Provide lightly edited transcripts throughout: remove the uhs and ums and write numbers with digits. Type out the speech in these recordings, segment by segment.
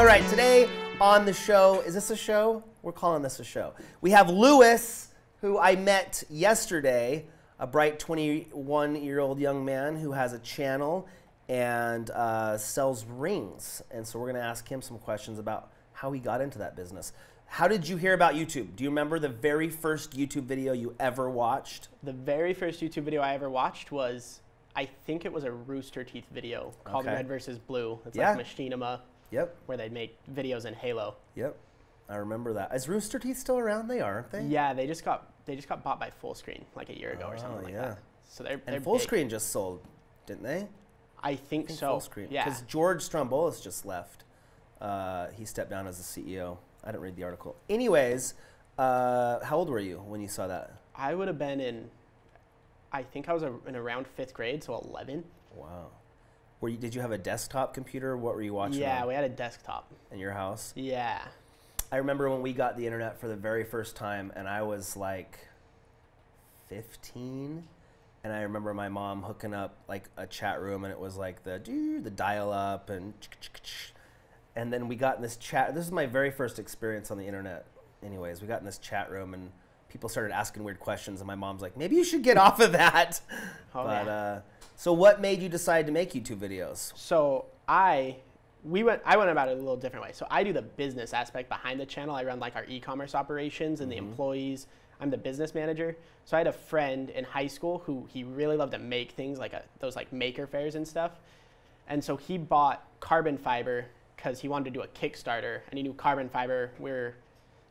All right, today on the show, is this a show? We're calling this a show. We have Lewis, who I met yesterday, a bright 21-year-old young man who has a channel and sells rings. And so we're going to ask him some questions about how he got into that business. How did you hear about YouTube? Do you remember the very first YouTube video you ever watched? The very first YouTube video I ever watched was, I think it was a Rooster Teeth video called Red versus Blue. It's like Machinima, where they make videos in Halo. Yep, I remember that. Is Rooster Teeth still around? They are, aren't they? Yeah, they just got bought by Fullscreen like a year ago or something like that. So they're Fullscreen just sold, didn't they? I think so. Fullscreen. Yeah. Because George Strombolis just left. He stepped down as the CEO. I didn't read the article. Anyways, how old were you when you saw that? I would have been in, I think I was in around 5th grade, so 11. Wow. Did you have a desktop computer? What were you watching? Yeah, we had a desktop. In your house? Yeah. I remember when we got the internet for the very first time, and I was like 15, and I remember my mom hooking up like a chat room, and it was like the dial-up, and then we got in this chat. This is my very first experience on the internet. Anyways, we got in this chat room, and people started asking weird questions, and my mom's like, maybe you should get off of that. So what made you decide to make YouTube videos? So I went about it a little different way. So I do the business aspect behind the channel. I run like our e-commerce operations and the employees. I'm the business manager. So I had a friend in high school who he really loved to make things like those like maker fairs and stuff. And so he bought carbon fiber because he wanted to do a Kickstarter, and he knew carbon fiber.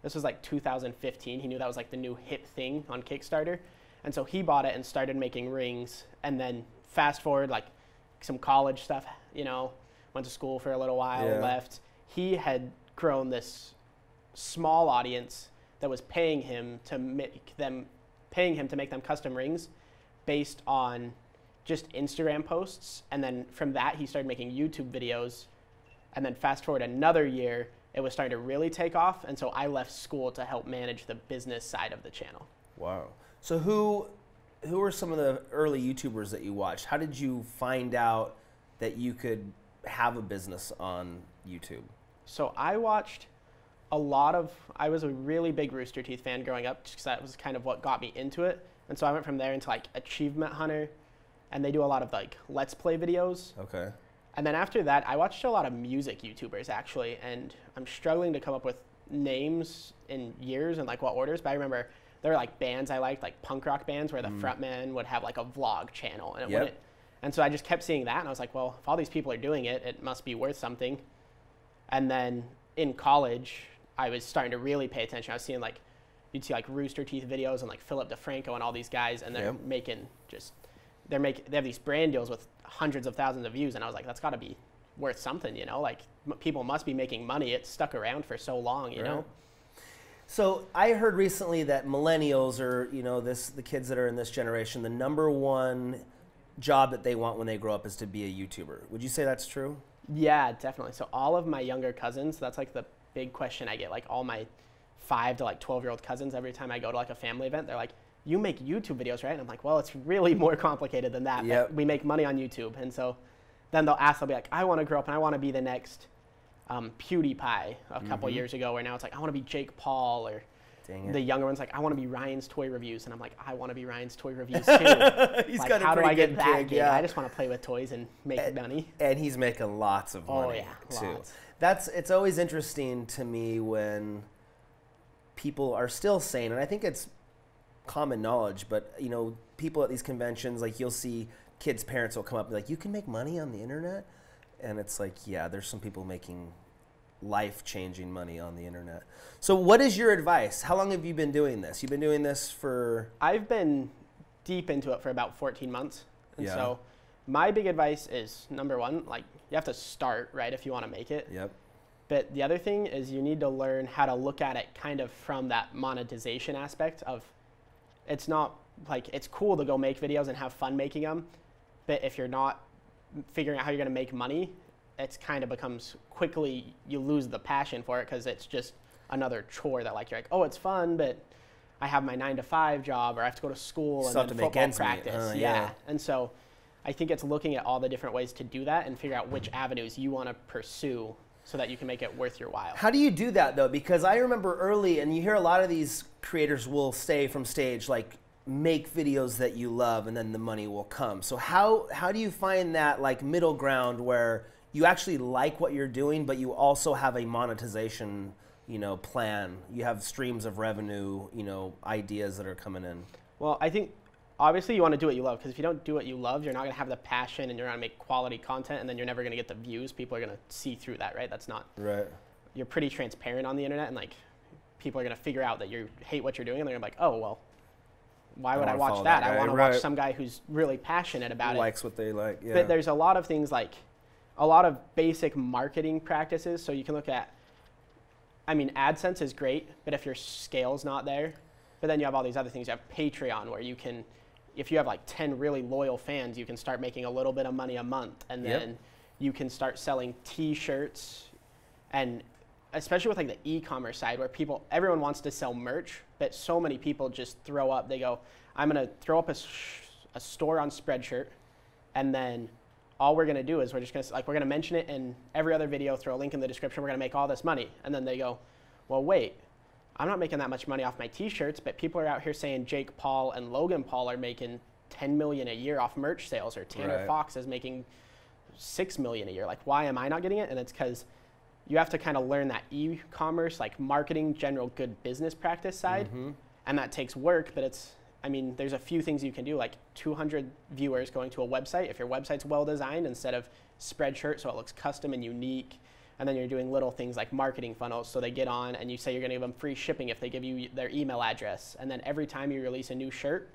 This was like 2015. He knew that was like the new hip thing on Kickstarter. And so he bought it and started making rings. And then fast forward, like some college stuff, you know, went to school for a little while, left. He had grown this small audience that was paying him to make them custom rings based on just Instagram posts. And then from that, he started making YouTube videos. And then fast forward another year, it was starting to really take off. And so I left school to help manage the business side of the channel. Wow. So who were some of the early YouTubers that you watched? How did you find out that you could have a business on YouTube? So I watched I was a really big Rooster Teeth fan growing up, just because that was kind of what got me into it. And so I went from there into like Achievement Hunter, and they do a lot of like Let's Play videos. Okay. And then after that, I watched a lot of music YouTubers actually, and I'm struggling to come up with names in years and like what orders, but I remember there were like bands I liked, like punk rock bands where the frontman would have like a vlog channel, and it wouldn't. And so I just kept seeing that, and I was like, well, if all these people are doing it, it must be worth something. And then in college, I was starting to really pay attention. I was seeing like, you'd see like Rooster Teeth videos and like Philip DeFranco and all these guys, and they're making they have these brand deals with hundreds of thousands of views, and I was like, that's got to be worth something, you know? Like people must be making money. It stuck around for so long, you know? So I heard recently that millennials are, you know, the kids that are in this generation, the #1 job that they want when they grow up is to be a YouTuber. Would you say that's true? Yeah, definitely. So all of my younger cousins, that's like the big question I get. Like all my 5 to like 12-year-old cousins, every time I go to like a family event, they're like, you make YouTube videos, right? And I'm like, well, it's really more complicated than that. But we make money on YouTube. And so then they'll be like, I want to grow up and I want to be the next PewDiePie a couple years ago, where now it's like, I want to be Jake Paul, or the younger one's like, I want to be Ryan's Toy Reviews. And I'm like, I want to be Ryan's Toy Reviews too. Like, how do I get that gig? I just want to play with toys and make money. And he's making lots of money too. It's always interesting to me when people are still saying, and I think it's common knowledge, but you know, people at these conventions, like you'll see kids' parents will come up and be like, you can make money on the internet? And it's like, yeah, there's some people making life-changing money on the internet. So what is your advice? How long have you been doing this? You've been doing this for... I've been deep into it for about 14 months. And so my big advice is, #1, like you have to start, right, if you want to make it. But the other thing is you need to learn how to look at it kind of from that monetization aspect of, it's not like, it's cool to go make videos and have fun making them, but if you're not figuring out how you're going to make money, it's kind of becomes quickly, you lose the passion for it, because it's just another chore that like, you're like, oh, it's fun, but I have my 9-to-5 job, or I have to go to school and then football practice. And so I think it's looking at all the different ways to do that and figure out which avenues you want to pursue so that you can make it worth your while. How do you do that though? Because I remember early, and you hear a lot of these creators will say from stage, like, make videos that you love and then the money will come. So how do you find that like middle ground where you actually like what you're doing, but you also have a monetization, plan? You have streams of revenue, ideas that are coming in. Well, I think obviously you want to do what you love, because if you don't do what you love, you're not going to have the passion and you're not going to make quality content, and then you're never going to get the views. People are going to see through that, right? That's not right. You're pretty transparent on the internet, and like people are going to figure out that you hate what you're doing, and they're going to be like, oh, well, why would I watch that? I want to watch some guy who's really passionate about it. Likes what they like, yeah. But there's a lot of things, like a lot of basic marketing practices. So you can look at, AdSense is great, but if your scale's not there, but then you have all these other things. You have Patreon, where you can, if you have like 10 really loyal fans, you can start making a little bit of money a month, and then you can start selling t-shirts, and especially with like the e-commerce side, where everyone wants to sell merch, but so many people just throw up. They go, I'm going to throw up a store on Spreadshirt, and then all we're going to do is we're going to mention it in every other video, throw a link in the description, we're going to make all this money. And then they go, well, wait, I'm not making that much money off my t-shirts, but people are out here saying Jake Paul and Logan Paul are making $10 million a year off merch sales, or Tanner Fox is making $6 million a year. Like, why am I not getting it? And it's because you have to kind of learn that e-commerce, like marketing, general good business practice side. And that takes work, but there's a few things you can do, like 200 viewers going to a website. If your website's well designed instead of Spreadshirt, so it looks custom and unique, and then you're doing little things like marketing funnels, so they get on and you say you're going to give them free shipping if they give you their email address. And then every time you release a new shirt,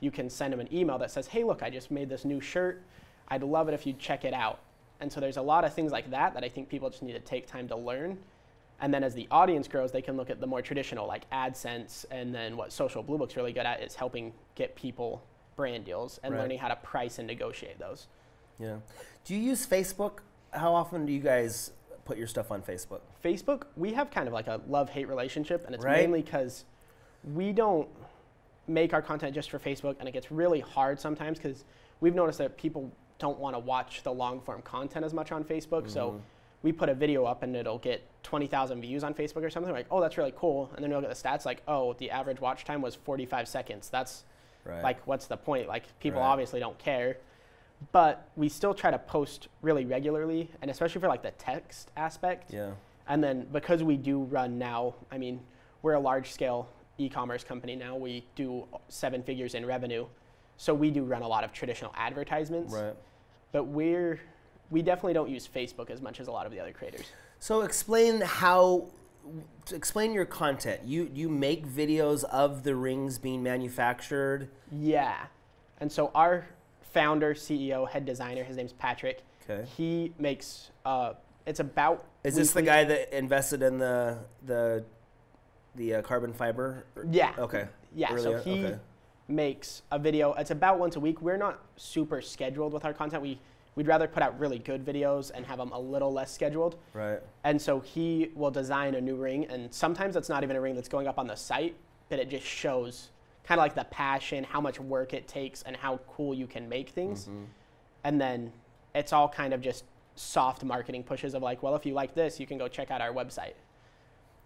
you can send them an email that says, hey, look, I just made this new shirt. I'd love it if you'd check it out. And so there's a lot of things like that I think people just need to take time to learn. And then as the audience grows, they can look at the more traditional, like AdSense, and then what Social Bluebook's really good at is helping get people brand deals and learning how to price and negotiate those. Yeah. Do you use Facebook? How often do you guys put your stuff on Facebook? Facebook, we have kind of like a love-hate relationship, and it's mainly because we don't make our content just for Facebook, and it gets really hard sometimes because we've noticed that people don't want to watch the long-form content as much on Facebook. So we put a video up and it'll get 20,000 views on Facebook or something. We're like, oh, that's really cool. And then we'll get the stats like, oh, the average watch time was 45 seconds. That's like, what's the point? Like, people obviously don't care. But we still try to post really regularly, and especially for like the text aspect. Yeah. And then because we do run now, we're a large-scale e-commerce company now. We do 7 figures in revenue. So we do run a lot of traditional advertisements. Right. But we definitely don't use Facebook as much as a lot of the other creators. So explain your content. You make videos of the rings being manufactured? Yeah. And so our founder, CEO, head designer, his name's Patrick. Okay. He makes, it's about... Is this the guy that invested in the carbon fiber? Yeah. Okay. Yeah, so he makes a video. It's about once a week. We're not super scheduled with our content. We'd rather put out really good videos and have them a little less scheduled. Right. And so he will design a new ring, and sometimes it's not even a ring that's going up on the site, but it just shows kind of like the passion, how much work it takes, and how cool you can make things. And then it's all kind of just soft marketing pushes of like, well, if you like this, you can go check out our website.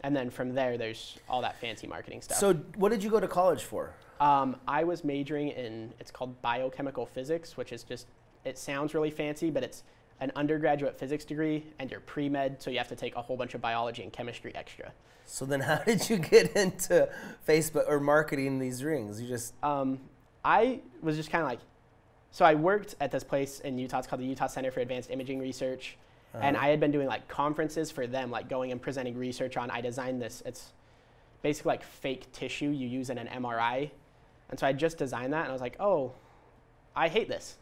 And then from there, there's all that fancy marketing stuff. So what did you go to college for? I was majoring in, it's called biochemical physics, which is just, it sounds really fancy, but it's an undergraduate physics degree, and you're pre-med, so you have to take a whole bunch of biology and chemistry extra. So then how did you get into Facebook or marketing these rings? You just... I was just kind of like, so I worked at this place in Utah. It's called the Utah Center for Advanced Imaging Research. And I had been doing like conferences for them, like going and presenting research on, I designed this, it's basically like fake tissue you use in an MRI. And so I just designed that, and I was like, oh, I hate this.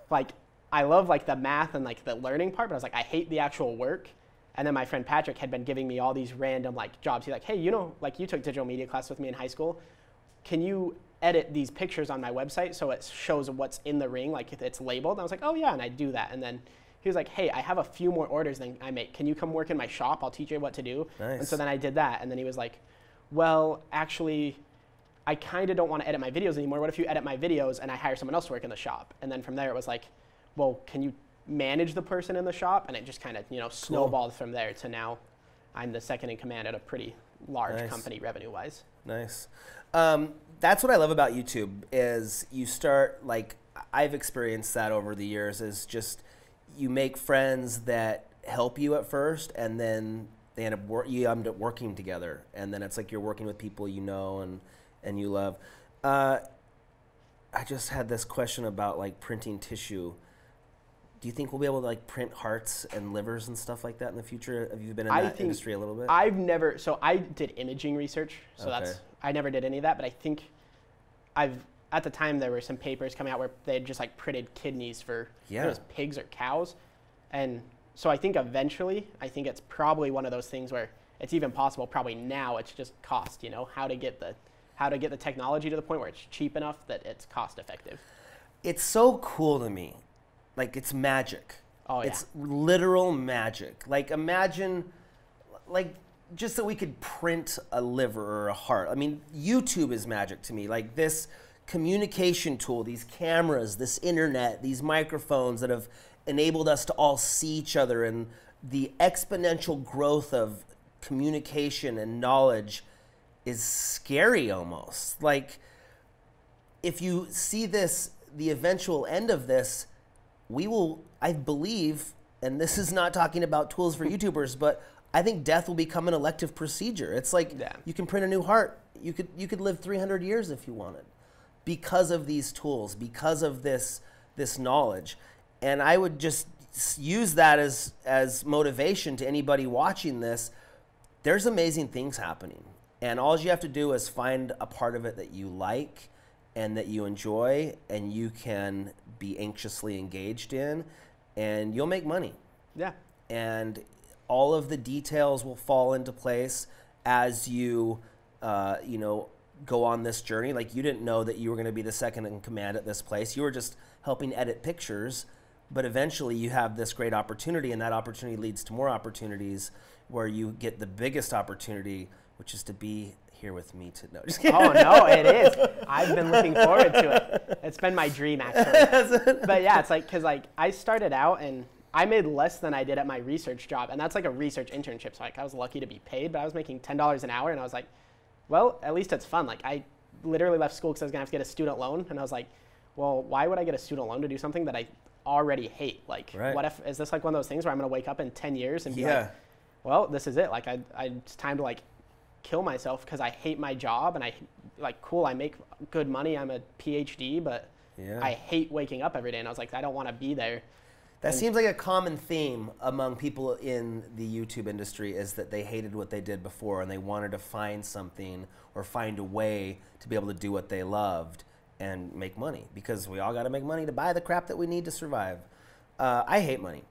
Like, I love like the math and like the learning part, but I was like, I hate the actual work. And then my friend Patrick had been giving me all these random like jobs. He's like, hey, like you took digital media class with me in high school. Can you edit these pictures on my website so it shows what's in the ring, like if it's labeled? And I was like, oh yeah, and I do that. And then he was like, hey, I have a few more orders than I make. Can you come work in my shop? I'll teach you what to do. Nice. And so then I did that. And then he was like, well, actually, I kind of don't want to edit my videos anymore. What if you edit my videos and I hire someone else to work in the shop? And then from there it was like, well, can you manage the person in the shop, and it just kind of, you know, snowballed from there to now I'm the second in command at a pretty large company revenue-wise. Nice. That's what I love about YouTube is you start, like, I've experienced that over the years, is just you make friends that help you at first, and then they end up working together, and then it's like you're working with people you know and you love. I just had this question about like printing tissue. Do you think we'll be able to like print hearts and livers and stuff like that in the future? Have you been in that industry a little bit? I've never, so I did imaging research, so I never did any of that, but I think at the time there were some papers coming out where they had just like printed kidneys for pigs or cows. And so I think eventually, I think it's probably one of those things where it's even possible, probably now, it's just cost, you know, how to get the technology to the point where it's cheap enough that it's cost effective. It's so cool to me. Like, it's magic. Oh, yeah. It's literal magic. Like, imagine, like, just that we could print a liver or a heart. I mean, YouTube is magic to me. Like, this communication tool, these cameras, this internet, these microphones that have enabled us to all see each other, and the exponential growth of communication and knowledge is scary almost. Like, if you see this, the eventual end of this, we will, I believe, and this is not talking about tools for YouTubers, but I think death will become an elective procedure. It's like you can print a new heart. You could live 300 years if you wanted, because of these tools, because of this knowledge. And I would just use that as motivation to anybody watching this. There's amazing things happening, and all you have to do is find a part of it that you like and that you enjoy, and you can be anxiously engaged in, and you'll make money. Yeah. And all of the details will fall into place as you, you know, go on this journey. Like, you didn't know that you were going to be the second in command at this place. You were just helping edit pictures, but eventually you have this great opportunity, and that opportunity leads to more opportunities where you get the biggest opportunity, which is to be here with me to know. Oh no, it is. I've been looking forward to it. It's been my dream, actually. But yeah, it's like, because like I started out and I made less than I did at my research job, and that's like a research internship. So like I was lucky to be paid, but I was making $10 an hour, and I was like, well, at least it's fun. Like, I literally left school because I was gonna have to get a student loan, and I was like, well, why would I get a student loan to do something that I already hate? Like, what if, is this like one of those things where I'm gonna wake up in 10 years and be like, well, this is it. Like, it's time to like kill myself because I hate my job, and cool, I make good money, I'm a PhD, but I hate waking up every day. And I was like, I don't want to be there. That seems like a common theme among people in the YouTube industry, is that they hated what they did before and they wanted to find something or find a way to be able to do what they loved and make money, because we all got to make money to buy the crap that we need to survive. I hate money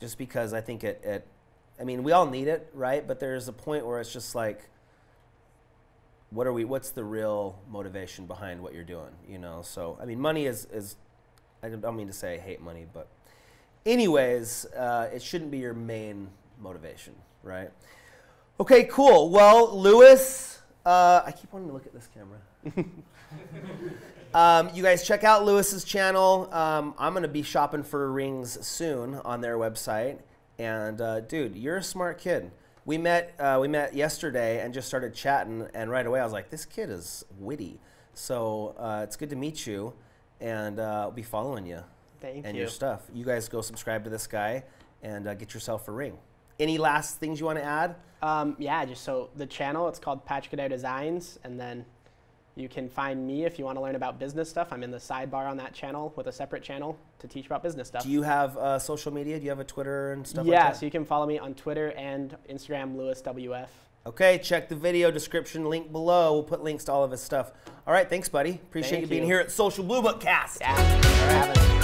just because I think I mean, we all need it, right? But there's a point where it's just like, what's the real motivation behind what you're doing, you know? So, I mean, money is I don't mean to say I hate money, but anyways, it shouldn't be your main motivation, right? Okay, cool. Well, Lewis, I keep wanting to look at this camera. You guys check out Lewis's channel. I'm going to be shopping for rings soon on their website. And dude, you're a smart kid. We met yesterday and just started chatting, and right away I was like, this kid is witty. So it's good to meet you, and I'll be following you. Thank you. And your stuff. You guys go subscribe to this guy and get yourself a ring. Any last things you want to add? Yeah, just so the channel, it's called Patch Cadet Designs, and then you can find me if you want to learn about business stuff. I'm in the sidebar on that channel with a separate channel to teach about business stuff. Do you have social media? Do you have a Twitter and stuff like that? Yeah, so you can follow me on Twitter and Instagram, LewisWF. Okay, check the video description link below. We'll put links to all of his stuff. All right, thanks, buddy. Appreciate you being here at Social Bluebook Cast. Yeah, thanks for having me.